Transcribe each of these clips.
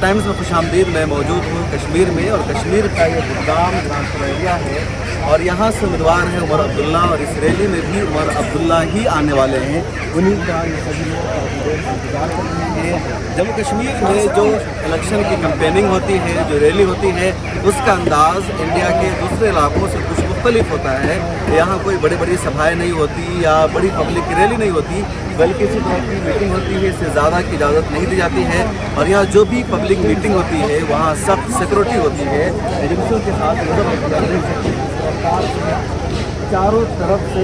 Times में खुशामदीद मैं मौजूद हूँ कश्मीर में, और कश्मीर का ये बुडगाम ट्रांसफर एरिया है, और यहाँ से उम्मीदवार हैं उमर अब्दुल्ला, और इस रैली में भी उमर अब्दुल्ला ही आने वाले हैं। उन्हीं का ये सभी लोग इंतजार कर रहे हैं। जम्मू कश्मीर में जो इलेक्शन की कैंपेनिंग होती है, जो रैली होती है, उसका अंदाज़ इंडिया के दूसरे इलाकों से कुछ मुख्तलिफ होता है। यहाँ कोई बड़ी बड़ी सभाएँ नहीं होती या बड़ी पब्लिक की रैली नहीं होती, बल्कि इसी तरह की मीटिंग होती है, इससे ज़्यादा की इजाज़त नहीं दी जाती है। और यहाँ जो भी पब्लिक मीटिंग होती है वहाँ सख्त सिक्योरिटी होती है, एजेंसियों के साथ चारों तरफ से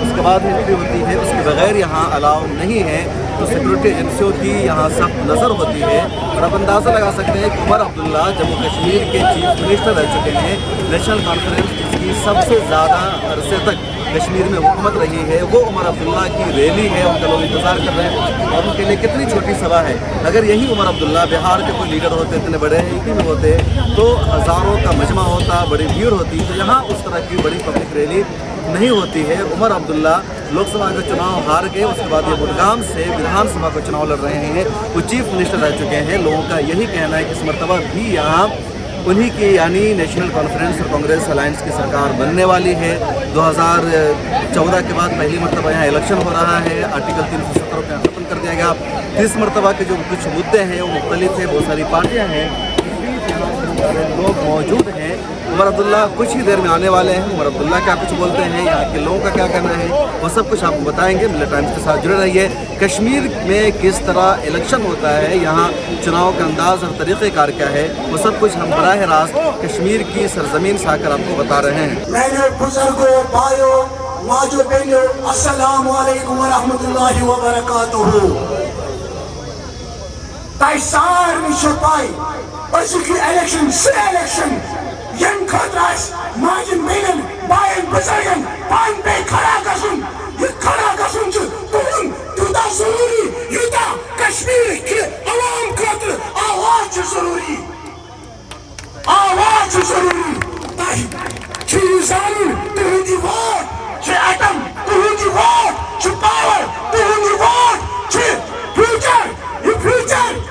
उसके बाद एंट्री होती है, उसके बगैर यहाँ अलाउ नहीं है। तो सिक्योरिटी एजेंसियों की यहाँ सख्त नज़र होती है। और आप अंदाज़ा लगा सकते हैं कि उमर अब्दुल्ला जम्मू कश्मीर के चीफ मिनिस्टर रह चुके हैं। नेशनल कॉन्फ्रेंस जिसकी सबसे ज़्यादा अरसे तक कश्मीर में हुकूमत रही है, वो उमर अब्दुल्ला की रैली है, उनका लोग इंतज़ार कर रहे हैं। और उनके लिए कितनी छोटी सभा है। अगर यही उमर अब्दुल्ला बिहार के कोई लीडर होते, इतने बड़े यूपी में होते, तो हज़ारों का मजमा होता, बड़ी भीड़ होती। तो यहाँ उस तरह की बड़ी पब्लिक रैली नहीं होती है। उमर अब्दुल्ला लोकसभा का चुनाव हार गए, उसके बाद ये बुडगाम से विधानसभा का चुनाव लड़ रहे हैं। वो चीफ मिनिस्टर रह चुके हैं। लोगों का यही कहना है कि इस मरतबा भी यहाँ उन्हीं की यानी नेशनल कॉन्फ्रेंस और कांग्रेस अलायंस की सरकार बनने वाली है। 2014 के बाद पहली मरतबा यहाँ इलेक्शन हो रहा है। आर्टिकल 370 को ख़त्म कर दिया गया। इस मरतबा के जो कुछ मुद्दे हैं वो मुख्तलिफ है, बहुत सारी पार्टियाँ हैं, लोग मौजूद हैं। उमर अब्दुल्ला कुछ ही देर में आने वाले हैं। उमर अब्दुल्ला क्या कुछ बोलते हैं, यहाँ के लोगों का क्या कहना है, वो सब कुछ आपको बताएंगे। मिलत टाइम्स के साथ जुड़े रहिए। कश्मीर में किस तरह इलेक्शन होता है, यहाँ चुनाव का अंदाज़ और तरीक़ेकार क्या है, वो सब कुछ हम बराह रास्त कश्मीर की सरजमीन से आकर आपको बता रहे हैं। मेरे बुजुर्गों, भाइयों, माजो बहनों, अस्सलामु अलैकुम व रहमतुल्लाहि व बरकातुहू। Tij saarni shopai, özükü election, election. Yen kadras, majin benim, bayin buzargen, pan bey karagasun, karagasun çı, tuhun, tuda zururi, yuda, Kaşmir ki, avam kadr, avaz zururi. Avaz zururi. Taj, çı zanın, tuhun vote, çı atom, tuhun vote, çı power, tuhun vote, çı future,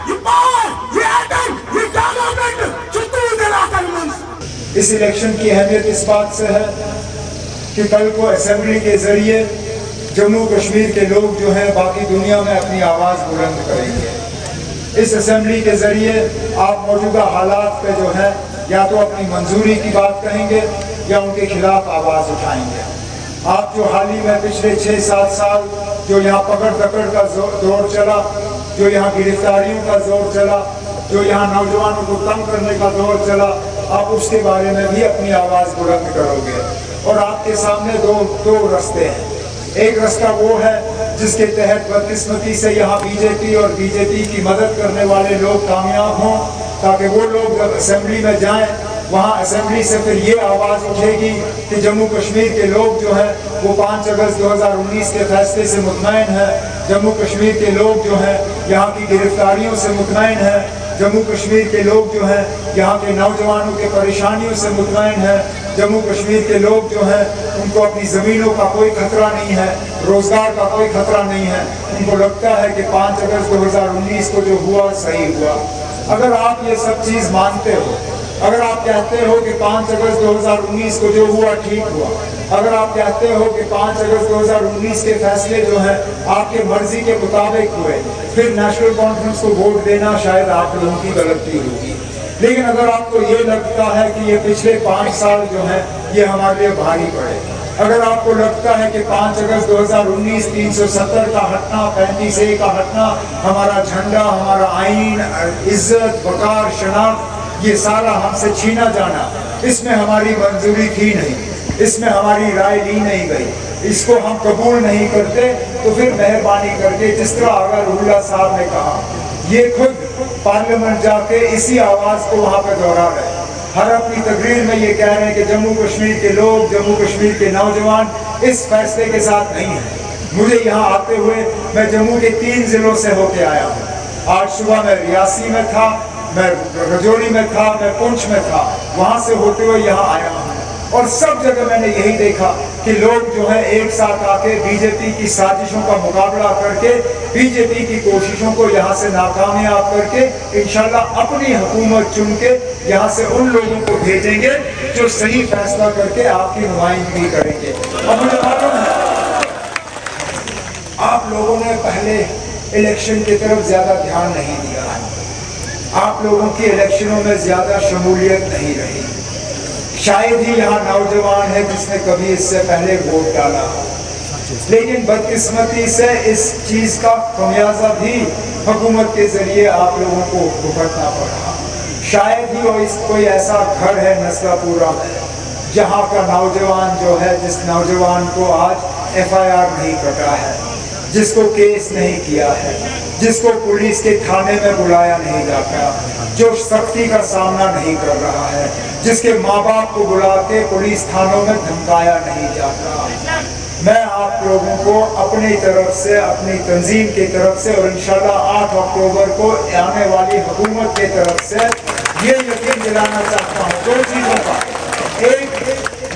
ये power, ये atom, ये development जितनी दिलाकर इस election की अहमियत इस बात से है कि कल को असेंबली के जरिए जम्मू कश्मीर के लोग जो हैं बाकी दुनिया में अपनी आवाज़ बुलंद करेंगे। इस असेंबली के जरिए आप मौजूदा हालात पे जो है या तो अपनी मंजूरी की बात कहेंगे या उनके खिलाफ आवाज़ उठाएंगे। आप जो हाल ही में पिछले 6-7 साल जो यहाँ पकड़ दकड़ का दौर चला, जो यहाँ गिरफ्तारियों का दौर चला, जो यहाँ नौजवानों को तंग करने का दौर चला, आप उसके बारे में भी अपनी आवाज़ बुलंद करोगे। और आपके सामने दो रास्ते हैं। एक रास्ता वो है जिसके तहत बदकिस्मती से यहाँ बीजेपी और बीजेपी की मदद करने वाले लोग कामयाब हों, ताकि वो लोग जब असेंबली में जाएं, वहाँ असेंबली से फिर ये आवाज़ उठेगी कि जम्मू कश्मीर के लोग जो हैं वो 5 अगस्त 2019 के फैसले से मुतमईन हैं। जम्मू कश्मीर के लोग जो हैं यहाँ की गिरफ्तारियों से मुतमईन हैं। जम्मू कश्मीर के लोग जो हैं यहाँ के नौजवानों के परेशानियों से मुतमईन हैं। जम्मू कश्मीर के लोग जो हैं उनको अपनी ज़मीनों का कोई खतरा नहीं है, रोज़गार का कोई खतरा नहीं है। उनको लगता है कि 5 अगस्त 2019 को जो हुआ सही हुआ। अगर आप ये सब चीज़ मानते हो, अगर आप कहते हो कि 5 अगस्त 2019 को जो हुआ ठीक हुआ, अगर आप कहते हो कि 5 अगस्त 2019 के फैसले जो हैं आपके मर्जी के मुताबिक हुए, फिर नेशनल कॉन्फ्रेंस को वोट देना शायद आप लोगों की गलती होगी। लेकिन अगर आपको ये लगता है कि ये पिछले 5 साल जो हैं ये हमारे लिए भारी पड़े, अगर आपको लगता है कि 5 अगस्त 2019 370 का हटना, 35A का हटना, हमारा झंडा, हमारा आइन, इज्जत, वकार, शनाख्त, ये सारा हमसे छीना जाना, इसमें हमारी मंजूरी थी नहीं, इसमें हमारी राय ली नहीं गई, इसको हम कबूल नहीं करते। तो फिर मेहरबानी करके जिस तरह आगा रुल्ला साहब ने कहा, ये खुद पार्लियामेंट जाके इसी आवाज़ को वहाँ पे दोहरा रहे हैं। हर अपनी तकरीर में ये कह रहे हैं कि जम्मू कश्मीर के लोग, जम्मू कश्मीर के नौजवान इस फैसले के साथ नहीं हैं। مجھے یہاں آتے ہوئے میں جموں کے 3 ضلعوں سے ہو کے آیا ہوں. آج صبح میں ریاسی میں تھا, میں رجوری میں تھا, میں پونچھ میں تھا, وہاں سے ہوتے ہوئے یہاں آیا ہوں. اور سب جگہ میں نے یہی دیکھا کہ لوگ جو ہے ایک ساتھ آ کے بی جے پی کی سازشوں کا مقابلہ کر کے, بی جے پی کی کوششوں کو یہاں سے ناکامیاب کر کے انشاءاللہ اپنی حکومت چن کے یہاں سے ان لوگوں کو بھیجیں گے جو صحیح فیصلہ کر کے آپ کی نمائندگی کریں گے. اور مجھے معلوم ہے آپ لوگوں نے پہلے الیکشن کی طرف زیادہ دھیان نہیں دیا ہے, آپ لوگوں کی الیکشنوں میں زیادہ شمولیت نہیں رہی. شاید ہی یہاں نوجوان ہے جس نے کبھی اس سے پہلے ووٹ ڈالا, لیکن بدقسمتی سے اس چیز کا خمیازہ بھی حکومت کے ذریعے آپ لوگوں کو بھگتنا پڑا. شاید ہی کوئی ایسا گھر ہے نسلہ پورا میں جہاں کا نوجوان جو ہے, جس نوجوان کو آج FIR نہیں کٹا ہے, جس کو کیس نہیں کیا ہے, جس کو پولیس کے تھانے میں بلایا نہیں جاتا, جو سختی کا سامنا نہیں کر رہا ہے, جس کے ماں باپ کو بلا کے پولیس تھانوں میں دھمکایا نہیں جاتا. میں آپ لوگوں کو اپنی طرف سے, اپنی تنظیم کی طرف سے اور انشاءاللہ 8 اکتوبر کو آنے والی حکومت کی طرف سے یہ یقین دلانا چاہتا ہوں 2 چیزوں کا. ایک,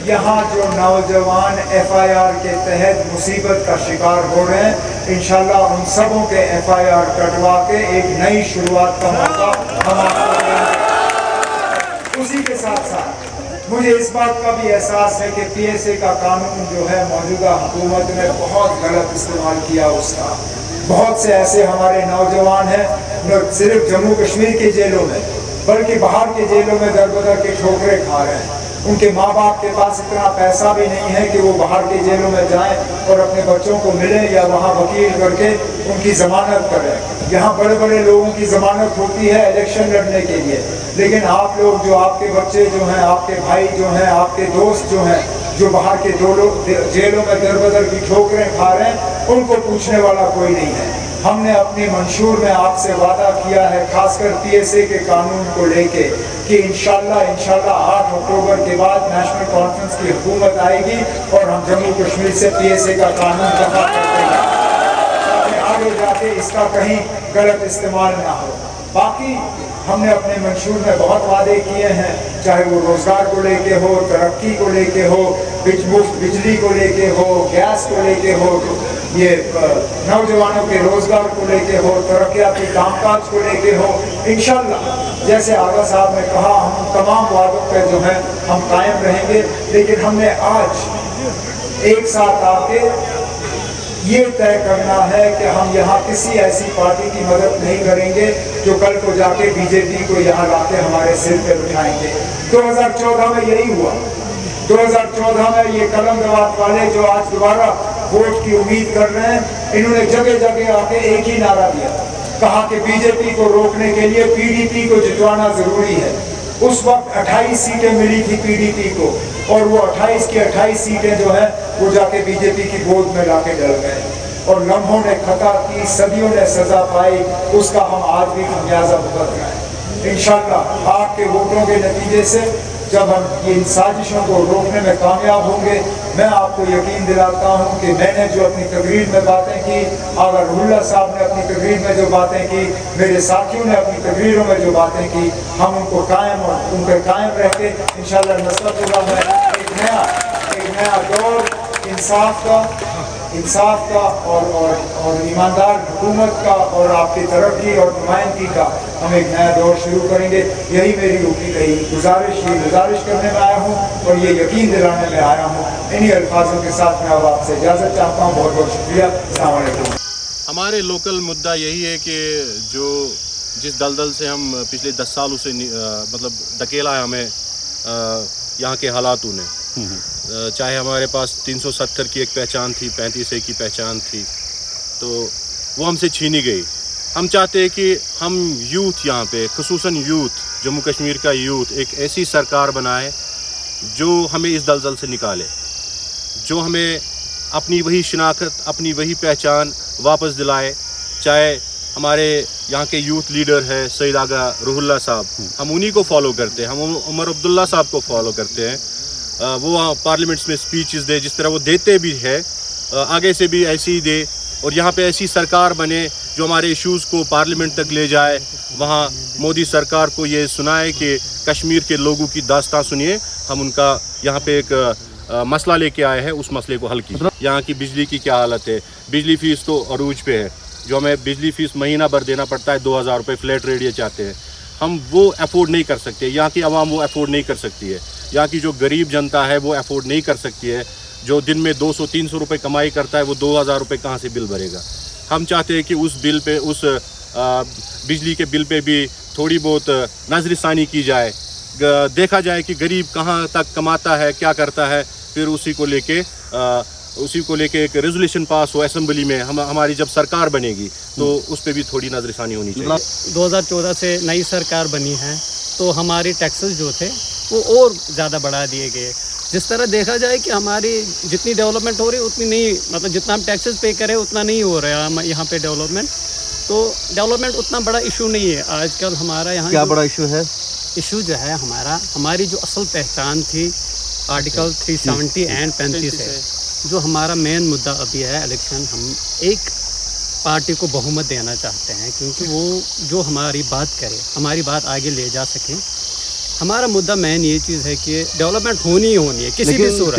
یہاں جو نوجوان FIR کے تحت مصیبت کا شکار ہو رہے ہیں, انشاءاللہ ان سبوں کے FIR کٹوا کے ایک نئی شروعات کا موقع ہم آپ کو دیں گے. اسی کے ساتھ ساتھ مجھے اس بات کا بھی احساس ہے کہ PSA کا قانون جو ہے موجودہ حکومت نے بہت غلط استعمال کیا اس کا. بہت سے ایسے ہمارے نوجوان ہیں جو صرف جموں کشمیر کی جیلوں میں بلکہ باہر کے جیلوں میں در بدر کے ٹھوکریں کھا رہے ہیں. ان کے ماں باپ کے پاس اتنا پیسہ بھی نہیں ہے کہ وہ باہر کے جیلوں میں جائیں اور اپنے بچوں کو ملیں یا وہاں وکیل کر کے ان کی ضمانت کریں. یہاں بڑے بڑے لوگوں کی ضمانت ہوتی ہے الیکشن لڑنے کے لیے, لیکن آپ لوگ جو, آپ کے بچے جو ہیں, آپ کے بھائی جو ہیں, آپ کے دوست جو ہیں, جو باہر کے جیلوں میں در بدر کی ٹھوکریں کھا رہے ہیں, ان کو پوچھنے والا کوئی نہیں ہے. ہم نے اپنی منشور میں آپ سے وعدہ کیا ہے, خاص کر PSA کے قانون کو لے کے, کہ انشاءاللہ 8 اکتوبر کے بعد نیشنل کانفرنس کی حکومت آئے گی اور ہم جموں کشمیر سے PSA کا قانون دفع کر دیں گے تاکہ آگے جا کے اس کا کہیں غلط استعمال نہ ہو. باقی ہم نے اپنے منشور میں بہت وعدے کیے ہیں, چاہے وہ روزگار کو لے کے ہو, ترقی کو لے کے ہو, مفت بجلی کو لے کے ہو, گیس کو لے کے ہو, یہ نوجوانوں کے روزگار کو لے کے ہو, ترقیاتی کام کاج کو لے کے ہو. انشاءاللہ جیسے آغا صاحب نے کہا, ہم تمام وعدوں پہ جو ہے ہم قائم رہیں گے, لیکن ہم نے آج ایک ساتھ آ کے یہ طے کرنا ہے کہ ہم یہاں کسی ایسی پارٹی کی مدد نہیں کریں گے جو کل کو جا کے BJP کو یہاں لا کے ہمارے سر پہ بٹھائیں گے. 2014 میں یہی ہوا. 2014 میں یہ قلم دوات والے جو آج دوبارہ ووٹ کی امید کر رہے ہیں, انہوں نے جگہ جگہ آ کے ایک ہی نعرہ دیا, کہا کہ BJP کو روکنے کے لیے PDP کو جتوانا ضروری ہے. اس وقت 28 سیٹیں ملی تھی PDP کو, اور وہ 28 کی 28 سیٹیں جو ہیں وہ جا کے BJP کی گود میں لا کے ڈل گئے, اور لمحوں نے خطا کی, صدیوں نے سزا پائی, اس کا ہم آج بھی خمیازہ بھگت رہے ہیں. انشاءاللہ آپ کے ووٹوں کے نتیجے سے جب ہم ان سازشوں کو روکنے میں کامیاب ہوں گے, میں آپ کو یقین دلاتا ہوں کہ میں نے جو اپنی تقریر میں باتیں کی, آغا روح اللہ صاحب نے اپنی تقریر میں جو باتیں کی, میرے ساتھیوں نے اپنی تقریروں میں جو باتیں کی, ہم ان کو قائم اور ان پہ قائم رہ کے انشاءاللہ نصرت اللہ میں ایک نیا دور انصاف کا اور ایماندار حکومت کا اور آپ کی ترقی اور نمائندگی کا ہم ایک نیا دور شروع کریں گے. یہی میری اوپی کہی گزارش کرنے میں آیا ہوں اور یہ یقین دلانے میں آیا ہوں. انہی الفاظوں کے ساتھ میں اب آپ سے اجازت چاہتا ہوں. بہت بہت شکریہ. السلام علیکم. ہمارے لوکل مدعا یہی ہے کہ جس دلدل سے ہم پچھلے 10 سالوں سے مطلب دھکیلا ہے ہمیں یہاں کے حالاتوں نے, چاہے ہمارے پاس 370 کی ایک پہچان تھی, 35A کی پہچان تھی, تو وہ ہم سے چھینی گئی. ہم چاہتے ہیں کہ ہم یوتھ یہاں پہ, خصوصاً یوتھ, جموں کشمیر کا یوتھ ایک ایسی سرکار بنائے جو ہمیں اس دلدل سے نکالے, جو ہمیں اپنی وہی شناخت, اپنی وہی پہچان واپس دلائے. چاہے ہمارے یہاں کے یوتھ لیڈر ہے سید آغا روح اللہ صاحب, ہم انہی کو فالو کرتے ہیں, ہم عمر عبداللہ صاحب کو فالو کرتے ہیں. وہ پارلیمنٹس میں سپیچز دے, جس طرح وہ دیتے بھی ہے आगे से भी ऐसे ही दे और यहाँ पे ऐसी सरकार बने जो हमारे इश्यूज़ को पार्लियामेंट तक ले जाए। वहाँ मोदी सरकार को ये सुनाए कि कश्मीर के लोगों की दास्तां सुनिए, हम उनका यहाँ पे एक मसला लेके आए हैं, उस मसले को हल कीजिए। यहाँ की बिजली की क्या हालत है, बिजली फ़ीस तो अरूज पे है, जो हमें बिजली फ़ीस महीना भर देना पड़ता है 2000 रुपये फ्लैट रेट ये चाहते हैं, हम वो अफोर्ड नहीं कर सकते। यहाँ की आवाम वो अफोर्ड नहीं कर सकती है, यहाँ की जो गरीब जनता है वो अफोर्ड नहीं कर सकती है। जो दिन में 200-300 रुपये कमाई करता है वो 2000 रुपये कहाँ से बिल भरेगा। हम चाहते हैं कि उस बिल पे, उस बिजली के बिल पे भी थोड़ी बहुत नज़रसानी की जाए, देखा जाए कि गरीब कहाँ तक कमाता है, क्या करता है, फिर उसी को लेके एक रेजोल्यूशन पास हो असेंबली में। हमारी जब सरकार बनेगी तो उस पर भी थोड़ी नज़रसानी होनी चाहिए। 2014 से नई सरकार बनी है तो हमारे टैक्सेस जो थे वो और ज़्यादा बढ़ा दिए गए। जिस तरह देखा जाए कि हमारी जितनी डेवलपमेंट हो रही है उतनी नहीं, मतलब जितना हम टैक्सेस पे करें उतना नहीं हो रहा है यहाँ पे डेवलपमेंट। तो डेवलपमेंट उतना बड़ा इशू नहीं है आजकल हमारा यहाँ। क्या बड़ा इशू है? इशू जो है हमारी जो असल पहचान थी आर्टिकल 370 एंड 35 है, जो हमारा मेन मुद्दा अभी है इलेक्शन। हम एक पार्टी को बहुमत देना चाहते हैं क्योंकि वो जो हमारी बात करे, हमारी बात आगे ले जा सके। हमारा मुद्दा मेन ये चीज़ है कि डेवलपमेंट होनी है किसी भी सूरत।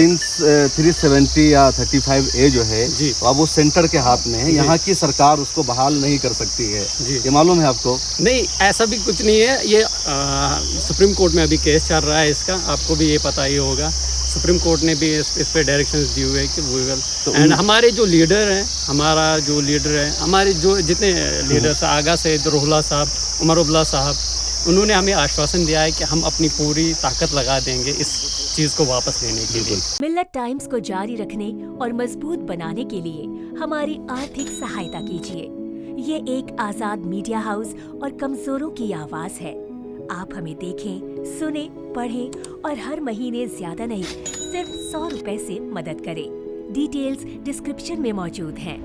370 या 35A जो है जी, तो अब वो सेंटर के हाथ में है, यहाँ की सरकार उसको बहाल नहीं कर सकती है जी। ये मालूम है आपको? नहीं, ऐसा भी कुछ नहीं है। ये सुप्रीम कोर्ट में अभी केस चल रहा है इसका, आपको भी ये पता ही होगा। सुप्रीम कोर्ट ने भी इस पे डायरेक्शंस दिए हुए हैं कि वी विल। एंड हमारे जो लीडर हैं, हमारे जो जितने लीडर्स आगा से रोहला साहब, उमर अब्दुल्ला साहब, उन्होंने हमें आश्वासन दिया है कि हम अपनी पूरी ताकत लगा देंगे इस चीज़ को वापस लेने के लिए। मिल्लत टाइम्स को जारी रखने और मजबूत बनाने के लिए हमारी आर्थिक सहायता कीजिए। ये एक आज़ाद मीडिया हाउस और कमजोरों की आवाज़ है। आप हमें देखें, सुने, पढ़ें और हर महीने ज्यादा नहीं सिर्फ 100 रुपए से मदद करें। डिटेल्स डिस्क्रिप्शन में मौजूद हैं।